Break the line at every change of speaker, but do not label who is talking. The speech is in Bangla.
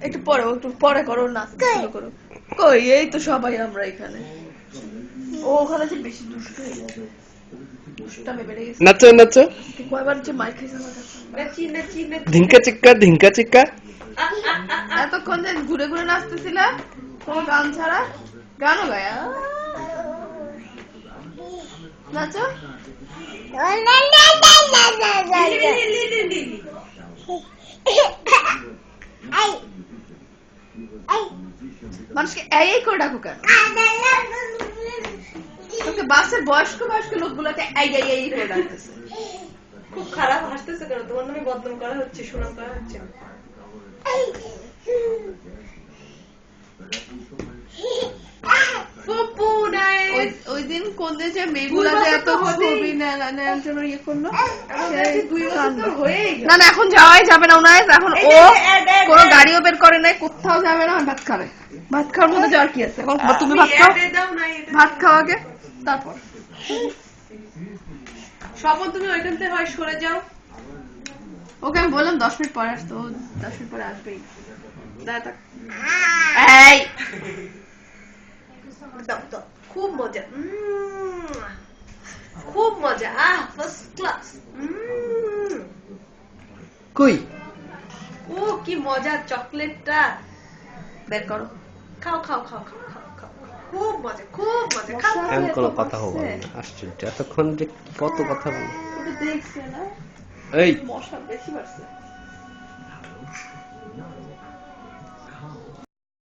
একটু পরে করো না শুরু করো। কই এই তো সবাই আমরা এখানে। ও ওখানে যে বেশি দুষ্ট হয়ে গেছে, দুষ্টামি বেড়ে গেছে।
নাচো নাচো,
কয়বার যে মাইক খাইছে আমার কাছে।
ধিঙ্কা চিক্কা ধিঙ্কা চিক্কা।
এতক্ষণ যে ঘুরে ঘুরে নাচতেছিলা কোনো গান ছাড়া, গানও গায়া নাচো। মানুষকে এই করে ডাকো কেন? তোকে বাসের বয়স্ক লোকগুলোকে এই করে ডাকতেছে।
খুব খারাপ হাসতেছে কেন? তোমার নামে বদনাম করা হচ্ছে, সুনাম করা হচ্ছে।
ওই দিন কোন দেশে মেয়েগুলা যে এত ছবি নেওয়ার জন্য ইয়ে করলো, না না এখন যাওয়াই যাবে না ওনার। এখন ও কোনো গাড়িও বের করে নাই, কোথাও যাবে না। ভাত খাবে, ভাত খাওয়ার মধ্যে যাওয়ার কি আছে? এখন তুমি ভাত খাও, ভাত খাও আগে, তারপর
স্বপন তুমি ওইখান থেকে হয় সরে যাও।
ওকে আমি বললাম 10 মিনিট পরে আসতো, 10 মিনিট পরে আসবেই। এই
খুব মজা, খুব মজা, ফার্স্ট ক্লাস।
কই
ও কি মজা, চকলেটটা
বের করো,
খাও খাও খাও খাও খাও খাও, খুব মজা খুব মজা। খাও
আমি কোনো কথা বলবো না, আশ্চর্য এতক্ষণ যে কত কথা বলি।
দেখছে না
এই
মশা বেশি বাড়ছে।